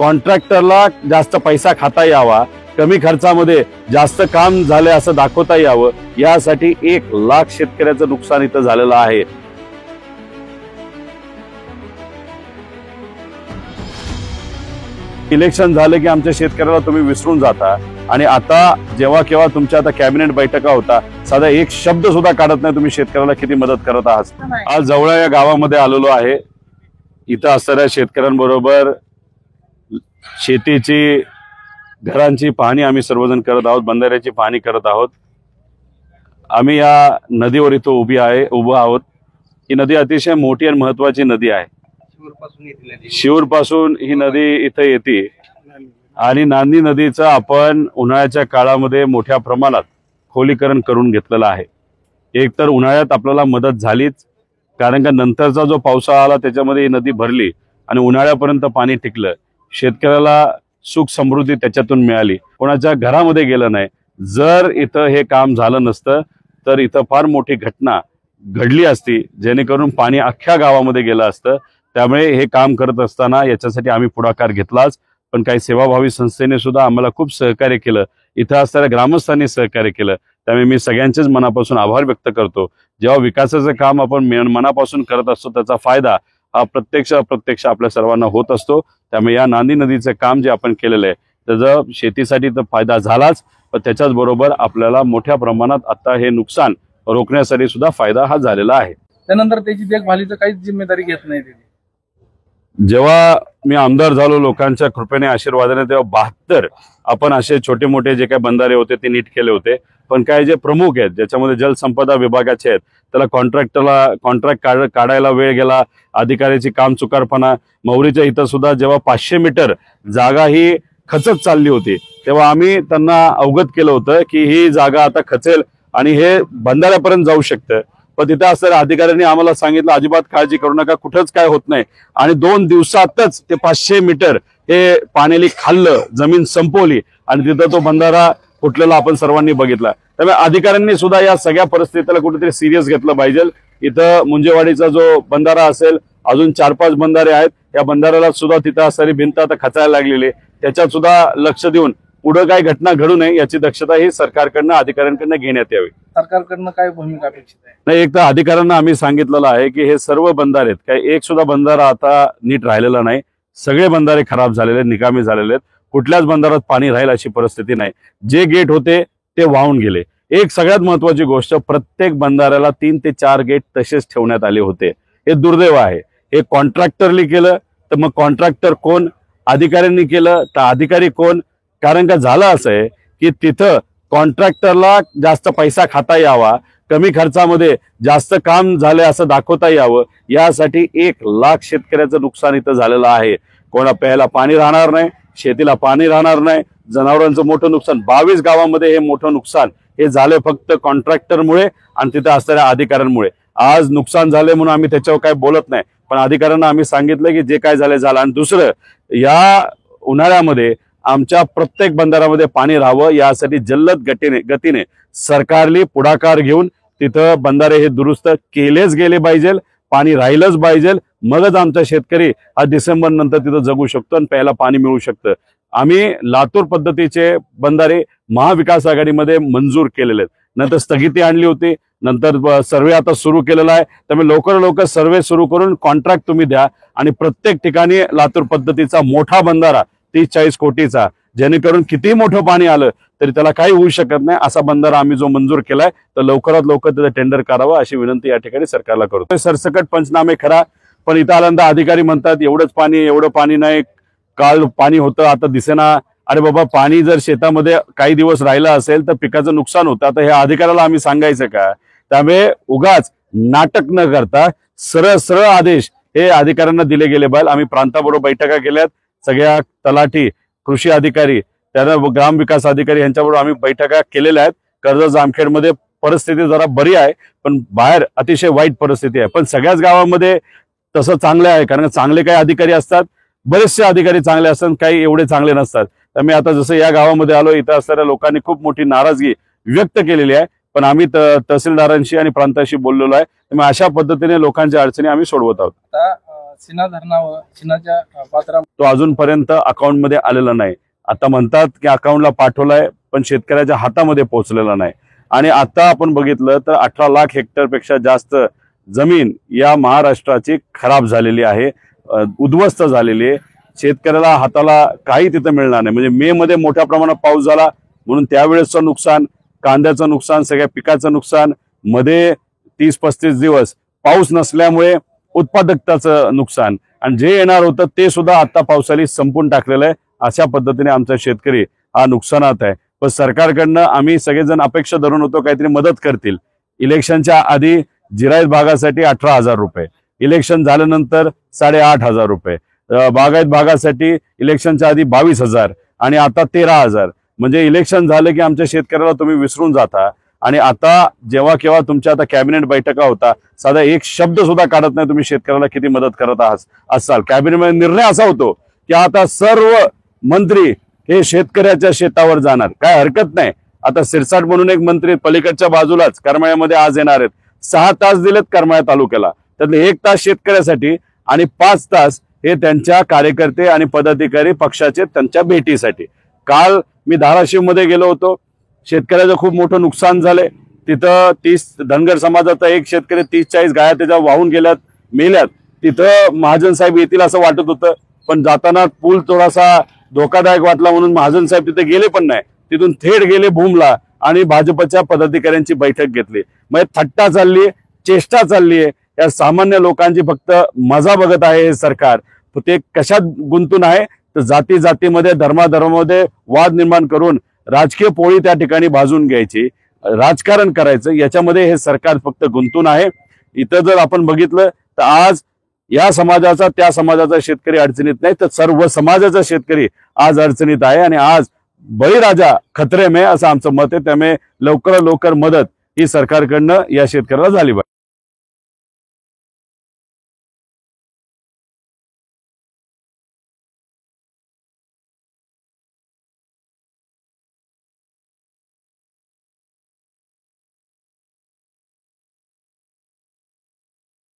कॉन्ट्रॅक्टरला जास्त पैसा खाता यावा, कमी खर्चामध्ये जास्त काम झाले असं दाखवता यावं, यासाठी 1,00,000 शेतकऱ्याचं नुकसान इथं झालेलं आहे। इलेक्शन झाले की आमच्या शेतकऱ्याला तुम्ही विसरून जाता आणि आता जेव्हा केव्हा तुमच्या आता कॅबिनेट बैठका होता, साधा एक शब्द सुद्धा काढत नाही तुम्ही शेतकऱ्याला किती मदत करत आहात। आज जवळ या गावामध्ये आलेलो आहे, इथं असणाऱ्या शेतकऱ्यांबरोबर शेतीची घरांची पाहणी आम्ही सर्वजण करत आहोत, बंधाऱ्याची पाहणी करत आहोत। आम्ही या नदीवर इथं उभं आहोत। ही नदी अतिशय मोठी आणि महत्वाची नदी आहे। शिऊर पासून ही नदी इथं येते आणि नांदी नदीचं आपण उन्हाळ्याच्या काळामध्ये मोठ्या प्रमाणात खोलीकरण करून घेतलेलं आहे। एक तर उन्हाळ्यात आपल्याला मदत झालीच, कारण का नंतरचा जो पावसाळा आला त्याच्यामध्ये ही नदी भरली आणि उन्हाळ्यापर्यंत पाणी टिकलं, शेतकऱ्याला सुख समृद्धी त्याच्यातून मिळाली, कोणाच्या घरामध्ये गेलं नाही। जर इथं हे काम झालं नसतं तर इथं फार मोठी घटना घडली असती, जेणेकरून पाणी अख्ख्या गावामध्ये गेलं असतं। त्यामुळे हे काम करत असताना याच्यासाठी आम्ही पुढाकार घेतलाच, पण काही सेवाभावी संस्थेने सुद्धा आम्हाला खूप सहकार्य केलं, इथं असणाऱ्या ग्रामस्थांनी सहकार्य केलं। त्यामुळे मी सगळ्यांचेच मनापासून आभार व्यक्त करतो। जेव्हा विकासाचं काम आपण मनापासून करत असतो त्याचा फायदा हा प्रत्यक्ष आपल्या सर्वांना होत असतो। त्यामुळे या नांदी नदीचं काम जे आपण केलेलं आहे त्याचा शेतीसाठी तर फायदा झालाच, पण त्याच्याच बरोबर आपल्याला मोठ्या प्रमाणात आता हे नुकसान रोखण्यासाठी सुद्धा फायदा हा झालेला आहे। त्यानंतर त्याची देखभालीची काहीच जिम्मेदारी घेत नाही ते। जेव्हा मी आमदार झालो लोकांच्या कृपेने आशीर्वादाने, तेव्हा 72 आपण असे छोटे मोठे जे काही बंधारे होते ते नीट केले होते। पण काही जे प्रमुख आहेत ज्याच्यामध्ये जलसंपदा विभागाचे आहेत, त्याला कॉन्ट्रॅक्ट काढायला वेळ गेला, अधिकाऱ्याची काम चुकारपणा। मौरीच्या इथं सुद्धा जेव्हा 500 मीटर जागा ही खचत चालली होती, तेव्हा आम्ही त्यांना अवगत केलं होतं की ही जागा आता खचेल आणि हे बंधाऱ्यापर्यंत जाऊ शकतं। पण तिथे असणाऱ्या अधिकाऱ्यांनी आम्हाला सांगितलं अजिबात काळजी करू नका, कुठंच काय होत नाही। आणि 2 दिवसातच ते 500 मीटर हे पाण्याने खाल्लं, जमीन संपवली आणि तिथं तो बंधारा फुटलेला आपण सर्वांनी बघितला। त्यामुळे अधिकाऱ्यांनी सुद्धा या सगळ्या परिस्थितीला कुठेतरी सिरियस घेतलं पाहिजे। इथं मुंजेवाडीचा जो बंधारा असेल, अजून 4-5 बंधारे आहेत, या बंधाऱ्याला सुद्धा तिथं असणारी भिंत आता खचायला लागलेली, त्याच्यात सुद्धा लक्ष देऊन पुढे काही घटना घडू नये याची दक्षता ही सरकारकडनं अधिकाऱ्यांकडनं घेण्यात यावी। सरकारकडनं काय भूमिका अपेक्षित आहे? नाही, एक तर अधिकाऱ्यांना आम्ही सांगितलेलं आहे की हे सर्व बंधारे आहेत, काही एक सुद्धा बंधारा आता नीट राहिलेला नाही, सगळे बंधारे खराब झालेले, निकामी झालेले आहेत, कुठल्याच बंधारात पाणी राहील अशी परिस्थिती नाही। जे गेट होते ते वाहून गेले। एक सगळ्यात महत्वाची गोष्ट, प्रत्येक बंधाऱ्याला 3 ते 4 गेट तसेच ठेवण्यात आले होते। हे दुर्दैव आहे। हे कॉन्ट्रॅक्टरनी केलं तर मग कॉन्ट्रॅक्टर कोण, अधिकाऱ्यांनी केलं तर अधिकारी कोण? कारण का झालं असं आहे की तिथं कॉन्ट्रॅक्टरला जास्त पैसा खाता यावा, कमी खर्चामध्ये जास्त काम झाले असं दाखवता यावं, यासाठी 1,00,000 शेतकऱ्याचं नुकसान इथं झालेलं आहे। कोणा प्यायला पाणी राहणार नाही, शेतीला पाणी राहणार नाही, जनावरांचं मोठं नुकसान। 22 गावामध्ये हे मोठं नुकसान हे झाले फक्त कॉन्ट्रॅक्टरमुळे आणि तिथं असणाऱ्या अधिकाऱ्यांमुळे। आज नुकसान झाले म्हणून आम्ही त्याच्यावर काय बोलत नाही, पण अधिकाऱ्यांना आम्ही सांगितलं की जे काय झालं। आणि दुसरं, या उन्हाळ्यामध्ये आमच्या प्रत्येक बंधाऱ्यामध्ये पाणी राहावं यासाठी जलद गतीने सरकारने पुढाकार घेऊन तिथं बंधारे हे दुरुस्त केलेच गेले पाहिजे, पाणी राहिलंच पाहिजे, मगच आमचा शेतकरी हा डिसेंबर नंतर तिथं जगू शकतो आणि प्यायला पाणी मिळू शकतं। आम्ही लातूर पद्धतीचे बंधारे महाविकास आघाडीमध्ये मंजूर केलेले आहेत, नंतर स्थगिती आणली होती, नंतर सर्वे आता सुरू केलेला आहे। त्यामुळे लवकर सर्वे सुरू करून कॉन्ट्रॅक्ट तुम्ही द्या आणि प्रत्येक ठिकाणी लातूर पद्धतीचा मोठा बंधारा 30-40 कोटीचा, जेणेकरून किती मोठं पाणी आलं तरी त्याला काही होऊ शकत नाही असा बंधारा आम्ही जो मंजूर केलाय, तर लवकरात लवकर त्याचं टेंडर करावं अशी विनंती या ठिकाणी सरकारला करतो। सरसकट पंचनामे खरा, पण इथं आल्यानंतर अधिकारी म्हणतात एवढं पाणी नाही, काल पाणी होतं आता दिसेना। अरे बाबा, पाणी जर शेतामध्ये काही दिवस राहिलं असेल तर पिकाचं नुकसान होतं। आता हे अधिकाऱ्याला आम्ही सांगायचं का? त्यामुळे उगाच नाटक न करता सरळ आदेश हे अधिकाऱ्यांना दिले गेले पाहिजे। आम्ही प्रांताबरोबर बैठका केल्यात, सगळ्या तलाठी, कृषी अधिकारी, त्यानंतर ग्राम विकास अधिकारी यांच्याबरोबर आम्ही बैठका केलेल्या आहेत। कर्जत जामखेडमध्ये परिस्थिती जरा बरी आहे, पण बाहेर अतिशय वाईट परिस्थिती आहे। पण सगळ्याच गावामध्ये तसं चांगलं आहे, कारण चांगले काही अधिकारी असतात, बरेचसे अधिकारी चांगले असतात, काही एवढे चांगले नसतात। त्यामुळे आता जसं या गावामध्ये आलो, इथं असणाऱ्या लोकांनी खूप मोठी नाराजगी व्यक्त केलेली आहे, पण आम्ही तहसीलदारांशी आणि प्रांताशी बोललेलो आहे। त्यामुळे अशा पद्धतीने लोकांच्या अडचणी आम्ही सोडवत आहोत। सिन्हा धरणावर सिन्हाच्या पात्रा तो अजूनपर्यंत अकाउंटमध्ये आलेला नाही. आता म्हणतात की अकाउंटला पाठवलाय, पण शेतकऱ्याच्या हातामध्ये पोहोचलेला नाही. आणि आता आपण बघितलं तर 18 लाख हेक्टरपेक्षा जास्त जमीन या महाराष्ट्राची खराब झालेली आहे, उद्ध्वस्त झालेली आहे. शेतकऱ्याला हाताला काही तिथं मिळणार नाही. म्हणजे मे मध्ये मोठ्या प्रमाणात पाऊस झाला म्हणून त्यावेळेसचं नुकसान, कांद्याचं नुकसान, सगळ्या पिकाचं नुकसान, मध्ये 30-35 दिवस पाऊस नसल्यामुळे उत्पादकताचं नुकसान, आणि जे येणार होतं ते सुद्धा आता पावसाळी संपून टाकलेलं आहे. अशा पद्धतीने आमचा शेतकरी हा नुकसानात आहे. पण सरकारकडनं आम्ही सगळेजण अपेक्षा धरून होतो काहीतरी मदत करतील. इलेक्शनच्या आधी जिरायत भागासाठी 18,000 रुपये, इलेक्शन झाल्यानंतर 8,500 रुपये, बागायत भागासाठी इलेक्शनच्या आधी 22,000 आणि आता 13,000. म्हणजे इलेक्शन झालं की आमच्या शेतकऱ्याला तुम्ही विसरून जाता. आणि आता जेव्हा केव्हा तुमच्या आता कॅबिनेट बैठका होता, साधा एक शब्द सुद्धा काढत नाही तुम्ही शेतकऱ्याला किती मदत करत असाल. कॅबिनेटमध्ये निर्णय असा होतो की आता सर्व मंत्री हे शेतकऱ्याच्या शेतावर जाणार, काय हरकत नाही. आता सिरसाट म्हणून एक मंत्री पलीकडच्या बाजूलाच करमाळ्यामध्ये आज येणार आहेत. 6 तास दिलेत करमाळा तालुक्याला, त्यातले 1 तास शेतकऱ्यासाठी आणि 5 तास हे त्यांच्या कार्यकर्ते आणि पदाधिकारी पक्षाचे त्यांच्या भेटीसाठी. काल मी धाराशिव मध्ये गेलो होतो, शेतकऱ्याचं खूप मोठं नुकसान झालंय. तिथं 30 धनगर समाजाचा एक शेतकरी 30-40 गाया त्याच्या वाहून गेल्यात, मेल्यात. तिथं महाजन साहेब येतील असं वाटत होतं, पण जाताना पूल थोडासा धोकादायक वाटला म्हणून महाजन साहेब तिथे गेले पण नाही. तिथून थेट गेले भूमला आणि भाजपच्या पदाधिकाऱ्यांची बैठक घेतली. मग थट्टा चालली, चेष्टा चालली आहे. या सामान्य लोकांची फक्त मजा बघत आहे हे सरकार. ते कशात गुंतून आहे तर जातीमध्ये, धर्मामध्ये वाद निर्माण करून राजकीय पोळी त्या ठिकाणी भाजून घ्यायची, राजकारण करायचं, याच्यामध्ये हे सरकार फक्त गुंतून आहे. इथं जर आपण बघितलं तर आज या समाजाचा त्या समाजाचा शेतकरी अडचणीत नाही, तर सर्व समाजाचा शेतकरी आज अडचणीत आहे. आणि आज बळीराजा खतरे में असं आमचं मत आहे. त्यामुळे लवकरात लवकर मदत ही सरकारकडनं या शेतकऱ्याला झाली पाहिजे.